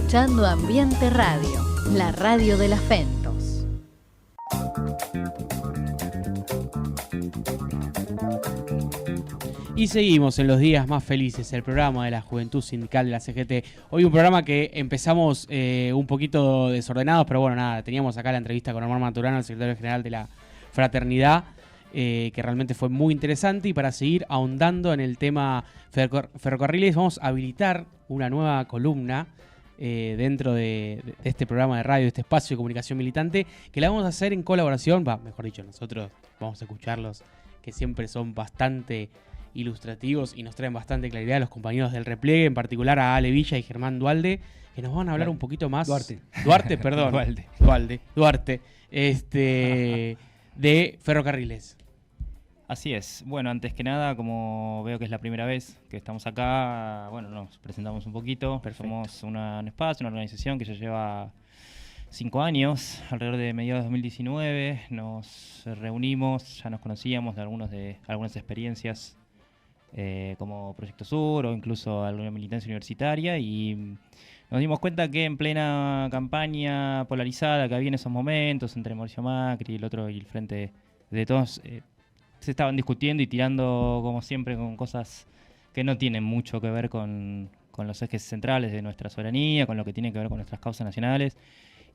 escuchando Ambiente Radio, la radio de las Fentos. Y seguimos en los días más felices, el programa de la Juventud Sindical de la CGT. Hoy un programa que empezamos un poquito desordenados, pero bueno, nada, teníamos acá la entrevista con Omar Maturano, el secretario general de la Fraternidad, que realmente fue muy interesante. Y para seguir ahondando en el tema ferrocarriles, vamos a habilitar una nueva columna dentro de este programa de radio, de este espacio de comunicación militante, que la vamos a hacer en colaboración, mejor dicho, nosotros vamos a escucharlos, que siempre son bastante ilustrativos y nos traen bastante claridad a los compañeros del repliegue, en particular a Ale Villa y Germán Dualde, que nos van a hablar un poquito más... Duarte, perdón. Duarte. De ferrocarriles. Así es. Bueno, antes que nada, como veo que es la primera vez que estamos acá, bueno, nos presentamos un poquito. Perfecto. Somos un espacio, una organización que ya lleva 5 años, alrededor de mediados de 2019. Nos reunimos, ya nos conocíamos de algunas experiencias como Proyecto Sur o incluso alguna militancia universitaria, y nos dimos cuenta que en plena campaña polarizada que había en esos momentos entre Mauricio Macri y el Frente de Todos, se estaban discutiendo y tirando, como siempre, con cosas que no tienen mucho que ver con los ejes centrales de nuestra soberanía, con lo que tiene que ver con nuestras causas nacionales.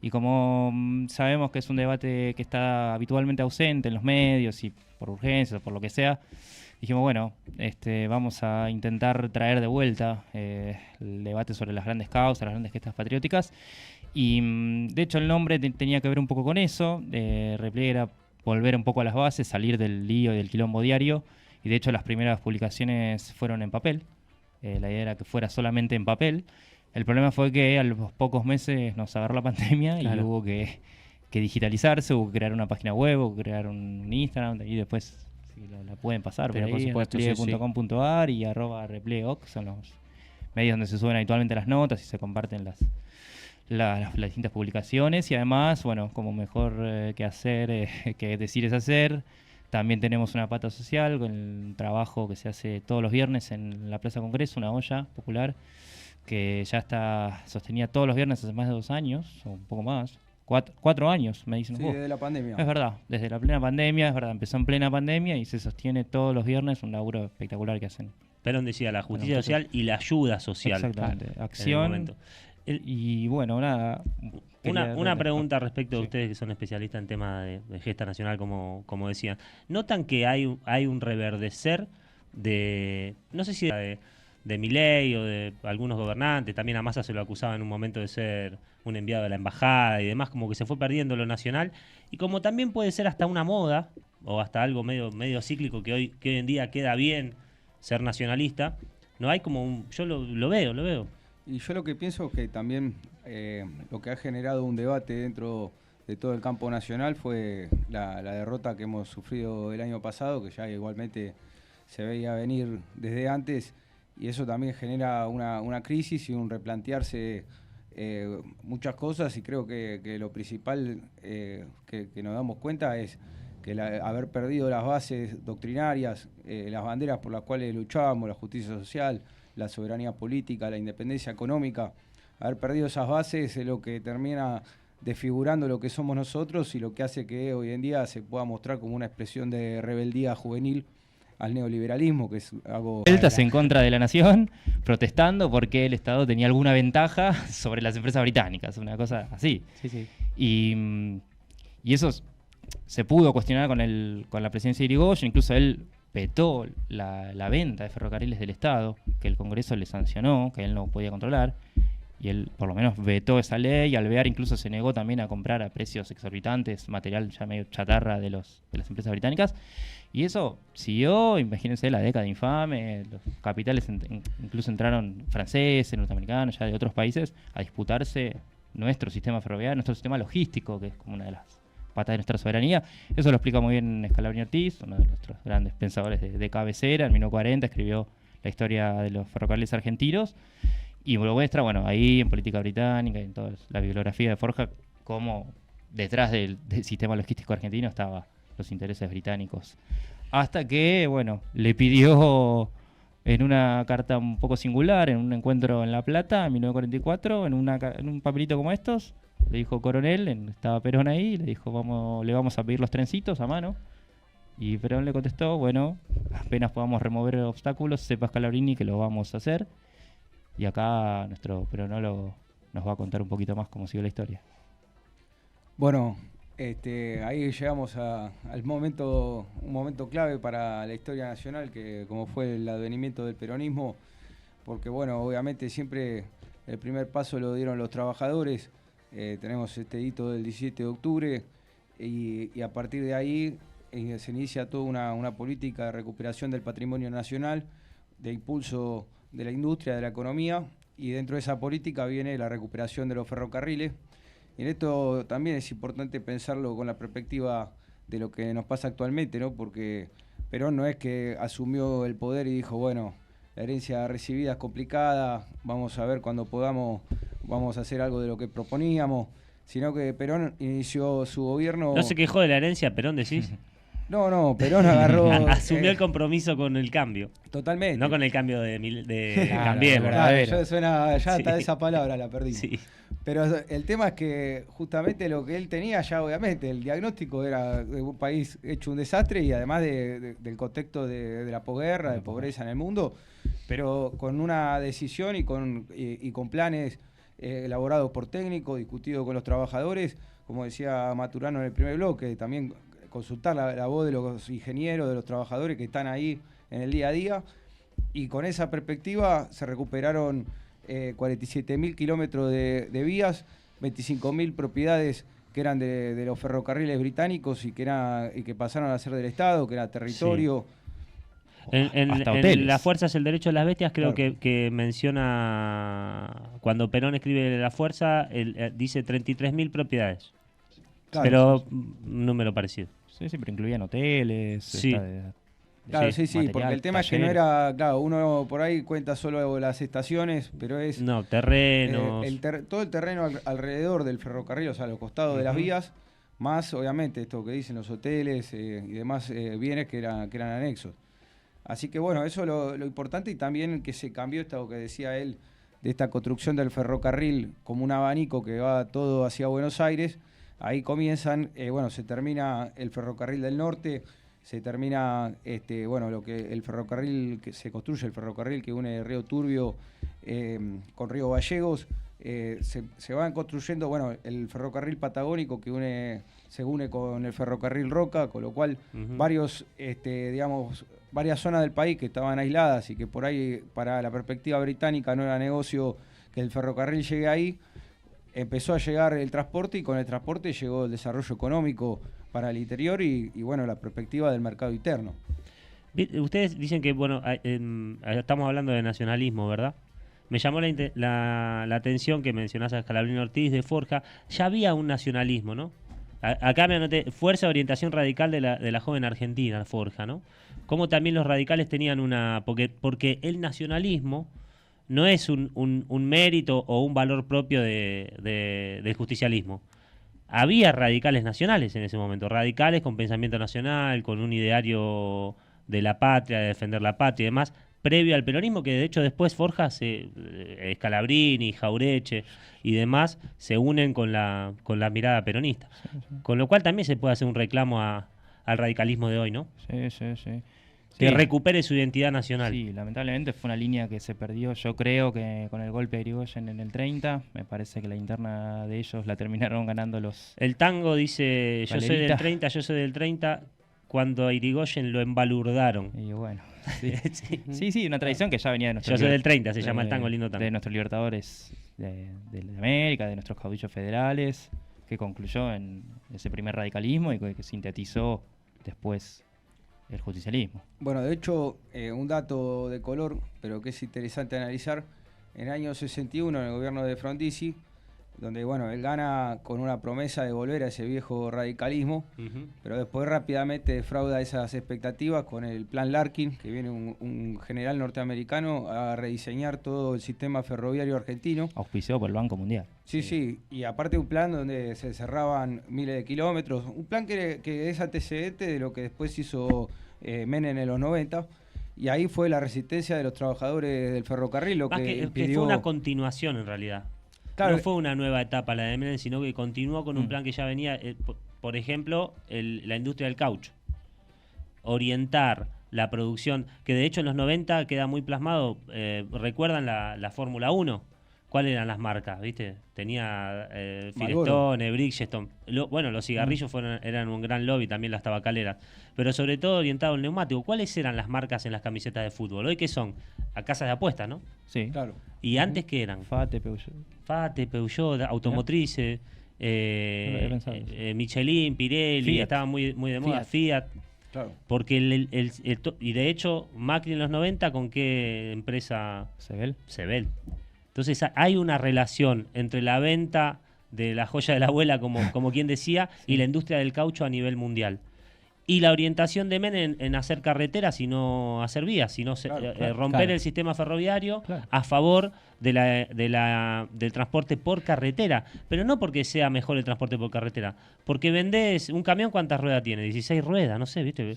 Y como sabemos que es un debate que está habitualmente ausente en los medios y por urgencias o por lo que sea, dijimos, bueno, vamos a intentar traer de vuelta el debate sobre las grandes causas, las grandes gestas patrióticas. Y de hecho el nombre tenía que ver un poco con eso. Repliegue era volver un poco a las bases, salir del lío y del quilombo diario. Y de hecho las primeras publicaciones fueron en papel. La idea era que fuera solamente en papel. El problema fue que a los pocos meses nos agarró la pandemia. Claro. Y hubo que digitalizarse, hubo que crear una página web, hubo que crear un Instagram, y después si la pueden pasar por ahí, por supuesto, repliegue.com.ar y @repliegeoc son los medios donde se suben habitualmente las notas y se comparten las distintas publicaciones. Y además, bueno, como mejor que hacer, que decir es hacer, también tenemos una pata social con el trabajo que se hace todos los viernes en la Plaza Congreso, una olla popular que ya está sostenida todos los viernes hace más de 2 años, o un poco más. 4 años, me dicen. Sí, desde la pandemia. Es verdad, desde la plena pandemia, es verdad, empezó en plena pandemia y se sostiene todos los viernes, un laburo espectacular que hacen. Perón decía la justicia social y la ayuda social. Exactamente, acción. Y bueno, nada. Una pregunta respecto a ustedes que son especialistas en temas de gesta nacional, como decían. ¿Notan que hay un reverdecer de, no sé si de Milei o de algunos gobernantes? También a Massa se lo acusaba en un momento de ser un enviado de la embajada y demás, como que se fue perdiendo lo nacional, y como también puede ser hasta una moda o hasta algo medio cíclico que hoy en día queda bien ser nacionalista. No hay como yo lo veo. Y yo lo que pienso es que también lo que ha generado un debate dentro de todo el campo nacional fue la derrota que hemos sufrido el año pasado, que ya igualmente se veía venir desde antes, y eso también genera una crisis y un replantearse muchas cosas. Y creo que lo principal que nos damos cuenta es que haber perdido las bases doctrinarias, las banderas por las cuales luchábamos, la justicia social, la soberanía política, la independencia económica, haber perdido esas bases es lo que termina desfigurando lo que somos nosotros y lo que hace que hoy en día se pueda mostrar como una expresión de rebeldía juvenil al neoliberalismo, que es algo... Vueltas en contra de la nación, protestando porque el Estado tenía alguna ventaja sobre las empresas británicas, una cosa así. Sí. Y eso se pudo cuestionar con la presidencia de Irigoyen. Incluso él vetó la venta de ferrocarriles del Estado, que el Congreso le sancionó, que él no podía controlar, y él por lo menos vetó esa ley. Y Alvear incluso se negó también a comprar a precios exorbitantes material ya medio chatarra de las empresas británicas. Y eso siguió, imagínense la década infame, los capitales incluso entraron franceses, norteamericanos, ya de otros países, a disputarse nuestro sistema ferroviario, nuestro sistema logístico, que es como una de las patas de nuestra soberanía. Eso lo explica muy bien Scalabrini Ortiz, uno de nuestros grandes pensadores de cabecera. En 1940 escribió la historia de los ferrocarriles argentinos y lo muestra, bueno, ahí en política británica y en toda la bibliografía de Forja, cómo detrás del sistema logístico argentino estaban los intereses británicos. Hasta que, bueno, le pidió en una carta un poco singular, en un encuentro en La Plata, en 1944, en un papelito como estos, le dijo Coronel, estaba Perón ahí, le dijo, le vamos a pedir los trencitos a mano. Y Perón le contestó, bueno, apenas podamos remover obstáculos, sepa Scalabrini que lo vamos a hacer. Y acá nuestro peronólogo nos va a contar un poquito más cómo siguió la historia. Bueno, ahí llegamos al momento, un momento clave para la historia nacional, que como fue el advenimiento del peronismo, porque bueno, obviamente siempre el primer paso lo dieron los trabajadores. Tenemos este hito del 17 de octubre y a partir de ahí se inicia toda una política de recuperación del patrimonio nacional, de impulso de la industria, de la economía, y dentro de esa política viene la recuperación de los ferrocarriles. Y en esto también es importante pensarlo con la perspectiva de lo que nos pasa actualmente, ¿no? Porque Perón no es que asumió el poder y dijo, bueno, la herencia recibida es complicada, vamos a ver cuando podamos, vamos a hacer algo de lo que proponíamos, sino que Perón inició su gobierno... ¿No se quejó de la herencia, Perón, decís? No, Perón agarró... Asumió el compromiso con el cambio. Totalmente. No con el cambio de Claro, Cambiemos. verdadero. Ya suena, ya Sí. hasta esa palabra la perdí. Sí. Pero el tema es que justamente lo que él tenía ya, obviamente, el diagnóstico era de un país hecho un desastre y además del contexto de la posguerra, de pobreza en el mundo, pero con una decisión y con planes elaborados por técnicos, discutidos con los trabajadores, como decía Maturano en el primer bloque, también consultar la voz de los ingenieros, de los trabajadores que están ahí en el día a día, y con esa perspectiva se recuperaron 47.000 kilómetros de vías, 25.000 propiedades que eran de los ferrocarriles británicos y que pasaron a ser del Estado, que era territorio. En Hasta hoteles. Las fuerzas del derecho de las bestias creo Claro. que menciona, cuando Perón escribe la fuerza, dice 33.000 propiedades. Claro, Pero un número parecido. Sí, pero incluían hoteles, Sí. Claro, Sí, sí, material, porque el tema es que no talleres. era, claro, uno por ahí cuenta solo las estaciones, pero es No, terrenos. todo el terreno alrededor del ferrocarril, o sea, los costados de las Ujú. vías, más obviamente esto que dicen los hoteles y demás bienes que eran anexos. Así que bueno, eso es lo importante, y también que se cambió esto que decía él, de esta construcción del ferrocarril como un abanico que va todo hacia Buenos Aires. Ahí comienzan, se termina el ferrocarril del norte, se termina el ferrocarril que se construye, el ferrocarril que une Río Turbio con Río Gallegos. Se van construyendo, el ferrocarril patagónico que se une con el ferrocarril Roca, con lo cual Ujú. varias zonas del país que estaban aisladas y que por ahí para la perspectiva británica no era negocio que el ferrocarril llegue ahí, empezó a llegar el transporte, y con el transporte llegó el desarrollo económico para el interior y la perspectiva del mercado interno. Ustedes dicen que, estamos hablando de nacionalismo, ¿verdad? Me llamó la atención que mencionás a Scalabrini Ortiz de Forja. Ya había un nacionalismo, ¿no? Acá me anoté, Fuerza de Orientación Radical de la Joven Argentina, Forja, ¿no? Como también los radicales tenían porque el nacionalismo no es un mérito o un valor propio del justicialismo. Había radicales nacionales en ese momento, radicales con pensamiento nacional, con un ideario de la patria, de defender la patria y demás, previo al peronismo, que de hecho después Forja, Scalabrini, Jaureche y demás se unen con la mirada peronista. Con lo cual también se puede hacer un reclamo al radicalismo de hoy, ¿no? Sí. Que Sí. recupere su identidad nacional. Sí, lamentablemente fue una línea que se perdió. Yo creo que con el golpe de Irigoyen en el 30, me parece que la interna de ellos la terminaron ganando los... El tango dice, yo soy Valerita. del 30, cuando a Irigoyen lo embalurdaron. Y bueno, sí, una tradición que ya venía de nuestros... Yo soy del 30, se de- llama el tango, lindo tango. De nuestros libertadores de América, de nuestros caudillos federales, que concluyó en ese primer radicalismo y que sintetizó después el justicialismo. Bueno, de hecho, un dato de color, pero que es interesante analizar, en el año 61, en el gobierno de Frondizi, donde él gana con una promesa de volver a ese viejo radicalismo, Ujú. pero después rápidamente defrauda esas expectativas con el plan Larkin, que viene un general norteamericano a rediseñar todo el sistema ferroviario argentino. Auspiciado por el Banco Mundial. Sí, y aparte un plan donde se cerraban miles de kilómetros, un plan que es antecedente de lo que después hizo Menem en los 90, Y ahí fue la resistencia de los trabajadores del ferrocarril lo Más que que impidió... fue una continuación en realidad. Claro. No fue una nueva etapa la de Menem, sino que continuó con un plan que ya venía, por ejemplo, la industria del caucho. Orientar la producción, que de hecho en los 90 queda muy plasmado. ¿Recuerdan la Fórmula 1? ¿Cuáles eran las marcas? ¿Viste? Tenía Firestone, Bridgestone. Bueno, los cigarrillos eran un gran lobby, también las tabacaleras. Pero sobre todo orientado al neumático. ¿Cuáles eran las marcas en las camisetas de fútbol? Hoy, ¿qué son? A casas de apuestas, ¿no? Sí. Claro. ¿Y antes qué eran? Fate, Peugeot. Fate, Peugeot, Automotrices, Michelin, Pirelli, Fiat. estaban muy de moda, Fiat. Claro. Porque y de hecho, Macri en los 90, ¿con qué empresa? Sebel. Sebel. Entonces hay una relación entre la venta de la joya de la abuela, como quien decía, y la industria del caucho a nivel mundial. Y la orientación de Menem en hacer carreteras y no hacer vías, sino romper el sistema ferroviario a favor del transporte por carretera. Pero no porque sea mejor el transporte por carretera, porque vendés un camión, ¿cuántas ruedas tiene? 16 ruedas, no sé, ¿viste?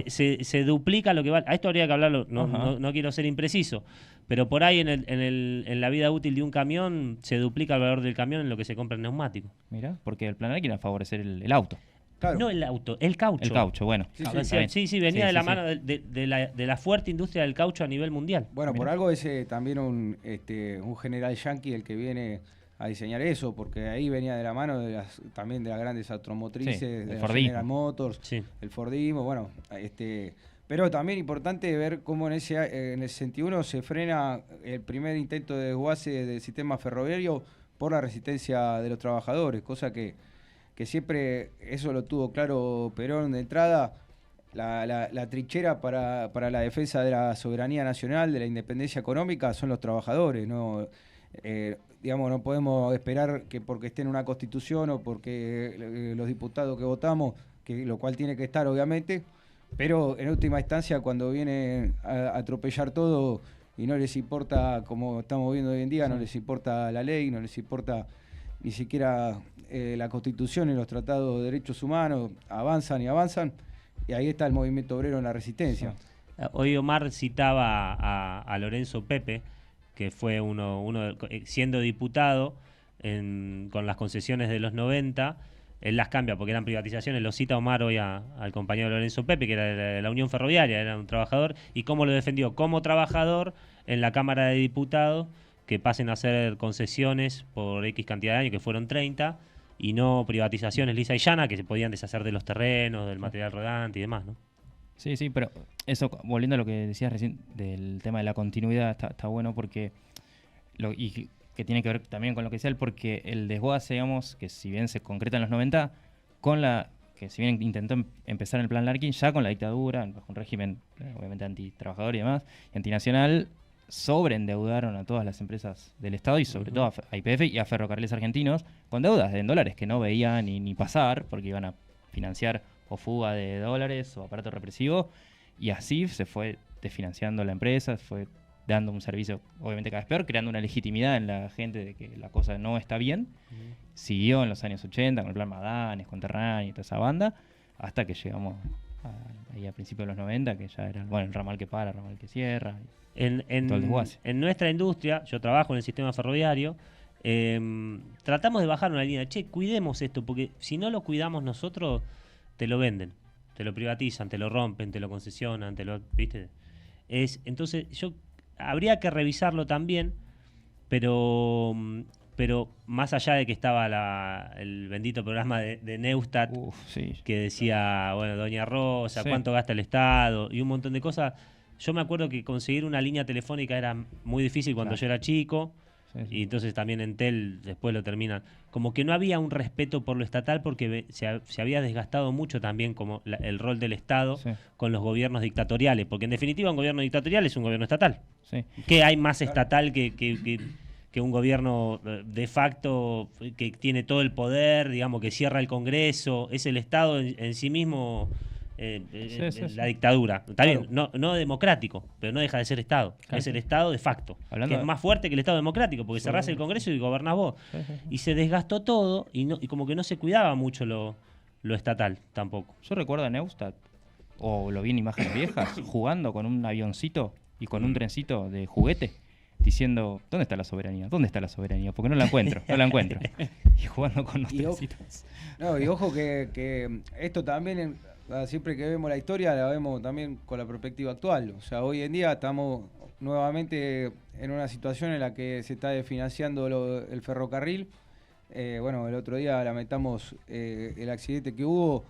Sí. Se duplica lo que vale. A esto habría que hablarlo, no quiero ser impreciso, pero por ahí en la vida útil de un camión se duplica el valor del camión en lo que se compra en neumático. Mira, porque el plan A quiere favorecer el auto. Claro. No el auto, el caucho. El caucho, bueno. Sí, venía de la mano de la fuerte industria del caucho a nivel mundial. Bueno, por algo es también un general yanqui el que viene a diseñar eso, porque ahí venía de la mano también de las grandes automotrices, de la General Motors, el Fordismo, bueno, pero también importante ver cómo en el 61 se frena el primer intento de desguace del sistema ferroviario por la resistencia de los trabajadores, cosa que siempre eso lo tuvo claro Perón de entrada. La trinchera para la defensa de la soberanía nacional, de la independencia económica, son los trabajadores. No podemos esperar que porque esté en una constitución o porque los diputados que votamos, lo cual tiene que estar obviamente, pero en última instancia cuando viene a atropellar todo y no les importa, como estamos viendo hoy en día, no les importa la ley, no les importa ni siquiera la Constitución y los tratados de derechos humanos, avanzan, y ahí está el movimiento obrero en la resistencia. Hoy Omar citaba a Lorenzo Pepe, que fue siendo diputado con las concesiones de los 90, él las cambia porque eran privatizaciones, lo cita Omar hoy al compañero Lorenzo Pepe, que era de la Unión Ferroviaria, era un trabajador, y cómo lo defendió como trabajador en la Cámara de Diputados, que pasen a hacer concesiones por X cantidad de años, que fueron 30, y no privatizaciones lisa y llana, que se podían deshacer de los terrenos, del material rodante y demás, ¿no? Sí, pero eso, volviendo a lo que decías recién del tema de la continuidad, está bueno porque, y que tiene que ver también con lo que decía él, porque el desguace, digamos, que si bien se concreta en los 90, que si bien intentó empezar en el plan Larkin, ya con la dictadura, bajo un régimen obviamente antitrabajador y demás, y antinacional, sobreendeudaron a todas las empresas del Estado y sobre todo a YPF y a Ferrocarriles Argentinos con deudas en dólares que no veían ni pasar porque iban a financiar o fuga de dólares o aparato represivo, y así se fue desfinanciando la empresa, fue dando un servicio obviamente cada vez peor, creando una legitimidad en la gente de que la cosa no está bien. Siguió en los años 80 con el plan Madanes, con Terrani y toda esa banda, hasta que llegamos ahí a principios de los 90, que ya era el ramal que para, el ramal que cierra. En nuestra industria, yo trabajo en el sistema ferroviario, tratamos de bajar una línea, cuidemos esto, porque si no lo cuidamos nosotros, te lo venden, te lo privatizan, te lo rompen, te lo concesionan, ¿viste? Entonces, habría que revisarlo también, pero más allá de que estaba el bendito programa de Neustadt, que decía, bueno, Doña Rosa, cuánto gasta el Estado, y un montón de cosas. Yo me acuerdo que conseguir una línea telefónica era muy difícil cuando yo era chico, y entonces también Entel después lo terminan. Como que no había un respeto por lo estatal porque se había desgastado mucho también como el rol del Estado con los gobiernos dictatoriales, porque en definitiva un gobierno dictatorial es un gobierno estatal. ¿Qué hay más estatal que un gobierno de facto que tiene todo el poder, digamos, que cierra el Congreso? Es el Estado en sí mismo. La dictadura. Está bien, no democrático, pero no deja de ser Estado. Es el Estado de facto, que es más fuerte que el Estado democrático, porque cerrás el Congreso y gobernás vos. Y se desgastó todo y como que no se cuidaba mucho lo estatal tampoco. Yo recuerdo a Neustadt o lo vi en imágenes viejas, jugando con un avioncito y con un trencito de juguete, diciendo, ¿dónde está la soberanía? ¿Dónde está la soberanía? Porque no la encuentro, no la encuentro. Y jugando con los trencitos. No, y ojo que esto también, siempre que vemos la historia, la vemos también con la perspectiva actual. O sea, hoy en día estamos nuevamente en una situación en la que se está desfinanciando el ferrocarril. Bueno, el otro día lamentamos el accidente que hubo.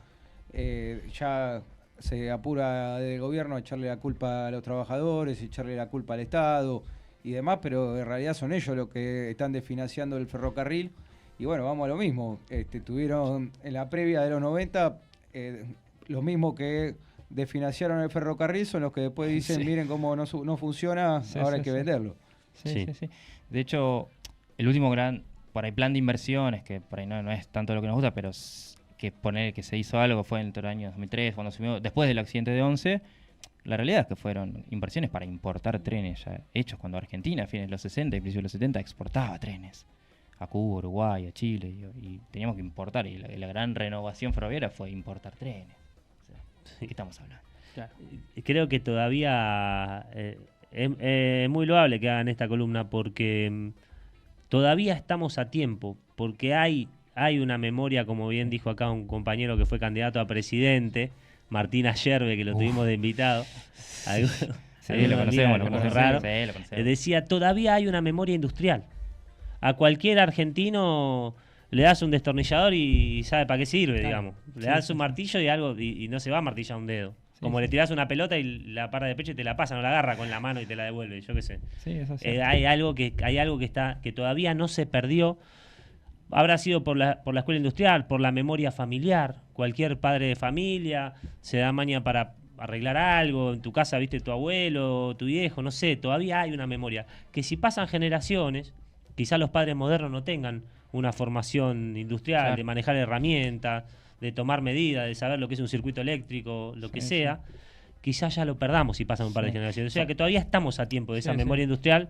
Ya se apura del gobierno a echarle la culpa a los trabajadores, echarle la culpa al Estado y demás, pero en realidad son ellos los que están desfinanciando el ferrocarril. Y bueno, vamos a lo mismo. Tuvieron en la previa de los 90, los mismos que desfinanciaron el ferrocarril son los que después dicen, Sí. miren cómo no funciona, Sí, ahora sí, hay que sí. venderlo. Sí. De hecho, el último gran por ahí plan de inversiones, que por ahí no es tanto lo que nos gusta, pero que poner que se hizo algo fue en el año 2003, cuando asumió, después del accidente de 11, la realidad es que fueron inversiones para importar trenes ya hechos cuando Argentina, a fines de los 60 y principios de los 70, exportaba trenes a Cuba, Uruguay, a Chile, y teníamos que importar, y la gran renovación ferroviaria fue importar trenes. O sea, ¿de qué estamos hablando? Claro. Creo que todavía es muy loable que hagan esta columna porque todavía estamos a tiempo, porque hay una memoria, como bien dijo acá un compañero que fue candidato a presidente, Martín Ayerbe, que lo tuvimos de invitado. Sí, lo conocemos, lo conocemos. Raro. Sí, lo conocemos. Decía, todavía hay una memoria industrial. A cualquier argentino le das un destornillador y sabe para qué sirve, digamos. Le das un martillo y algo y no se va a martillar un dedo. Como le tirás una pelota y la para de pecho y te la pasa, no la agarra con la mano y te la devuelve, yo qué sé. Sí, eso sí. Hay algo que todavía no se perdió. Habrá sido por la escuela industrial, por la memoria familiar. Cualquier padre de familia se da maña para arreglar algo. En tu casa viste tu abuelo, tu viejo, no sé. Todavía hay una memoria. Que si pasan generaciones, quizás los padres modernos no tengan una formación industrial, Claro. de manejar herramientas, de tomar medidas, de saber lo que es un circuito eléctrico, lo que sea. Quizás ya lo perdamos si pasan un par de generaciones. O sea que todavía estamos a tiempo de esa memoria industrial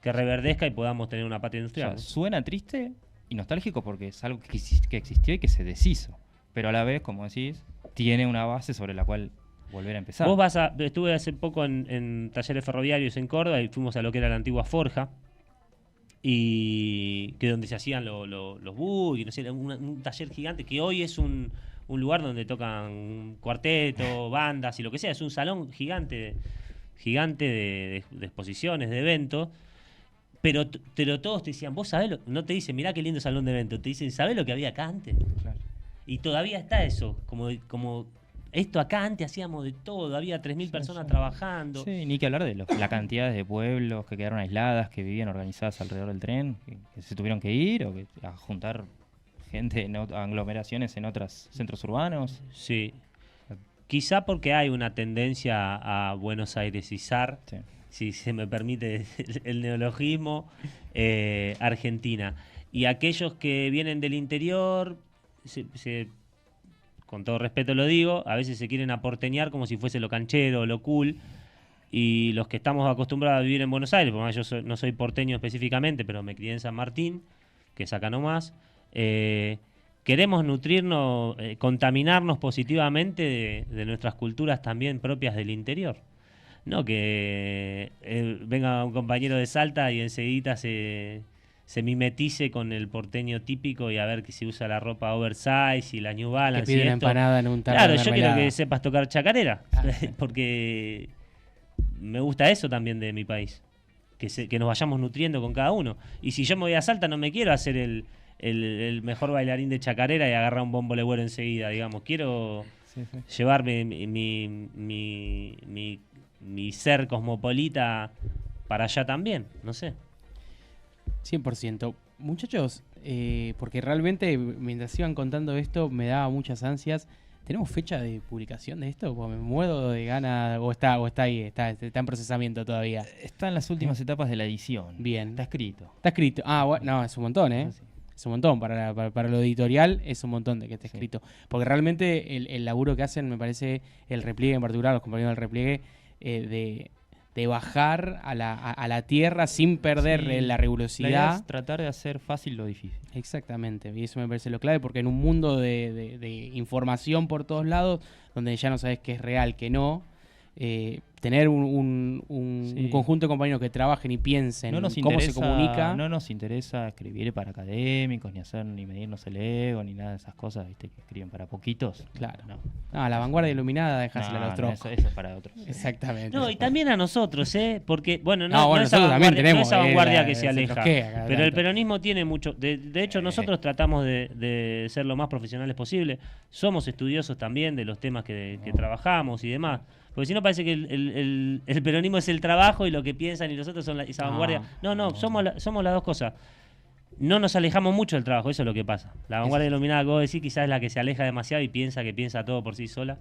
que reverdezca y podamos tener una patria O industrial. sea, suena triste y nostálgico porque es algo que existió y que se deshizo. Pero a la vez, como decís, tiene una base sobre la cual volver a empezar. Estuve hace poco en talleres ferroviarios en Córdoba y fuimos a lo que era la antigua forja, y que donde se hacían los buggy, no sé, un taller gigante que hoy es un lugar donde tocan cuarteto, bandas y lo que sea. Es un salón gigante de exposiciones, de eventos. Pero todos te decían, vos sabés, no te dicen, mirá qué lindo salón de eventos, te dicen, ¿sabés lo que había acá antes? Claro. Y todavía está eso, como esto acá antes hacíamos de todo, había 3.000 personas trabajando. Sí, ni que hablar de la cantidad de pueblos que quedaron aisladas, que vivían organizadas alrededor del tren, que se tuvieron que ir o a juntar gente en aglomeraciones en otros centros urbanos. Sí. Quizá porque hay una tendencia a Buenos Airesizar, Sí. si se me permite el neologismo, Argentina. Y aquellos que vienen del interior, con todo respeto lo digo, a veces se quieren aporteñar como si fuese lo canchero, lo cool. Y los que estamos acostumbrados a vivir en Buenos Aires, porque yo no soy porteño específicamente, pero me crié en San Martín, que es acá nomás, queremos nutrirnos, contaminarnos positivamente de nuestras culturas también propias del interior. No que venga un compañero de Salta y enseguida se mimetice con el porteño típico y a ver que si usa la ropa oversize y la New Balance. Que pide y una esto. empanada en un tarro Claro, de yo quiero mermelada. que sepas tocar chacarera, porque me gusta eso también de mi país, que nos vayamos nutriendo con cada uno. Y si yo me voy a Salta, no me quiero hacer el mejor bailarín de chacarera y agarrar un bombo legüero enseguida, digamos. Quiero llevarme mi ser cosmopolita para allá también, no sé. 100%. Muchachos, porque realmente mientras iban contando esto me daba muchas ansias. ¿Tenemos fecha de publicación de esto? Porque me muero de ganas, o está ahí, está en procesamiento todavía. Está en las últimas etapas de la edición. Bien. Está escrito. Está escrito. Ah, bueno, no, es un montón, ¿eh? Eso sí. Es un montón. Para lo editorial es un montón de que esté escrito. Porque realmente el laburo que hacen, me parece, el repliegue en particular, los compañeros del repliegue, de de bajar a la tierra sin perder Sí, la La rigurosidad. idea es tratar de hacer fácil lo difícil. Exactamente, y eso me parece lo clave, porque en un mundo de información por todos lados, donde ya no sabes qué es real, qué no, tener un Sí. conjunto de compañeros que trabajen y piensen No nos cómo se interesa, comunica. no nos interesa escribir para académicos, ni medirnos el ego, ni nada de esas cosas, ¿viste? Que escriben para poquitos. Claro. No. La vanguardia iluminada, dejásela a los No, trozos. eso es para otros. Exactamente. No, y también a nosotros, porque, bueno, No, bueno, esa nosotros también vanguardia, tenemos, esa vanguardia la- que se se aleja. trosquea cada Pero el tanto. peronismo tiene mucho. De hecho, nosotros tratamos de ser lo más profesionales posible. Somos estudiosos también de los temas que trabajamos y demás. Porque si no parece que el peronismo es el trabajo y lo que piensan y nosotros son esa vanguardia. No, somos las dos cosas. No nos alejamos mucho del trabajo, eso es lo que pasa. La vanguardia iluminada que vos decís quizás es la que se aleja demasiado y piensa que piensa todo por sí sola.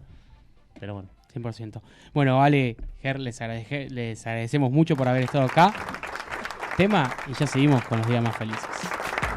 Pero bueno. 100%. Bueno, Ale, Ger, les agradecemos mucho por haber estado acá. Tema y ya seguimos con los días más felices.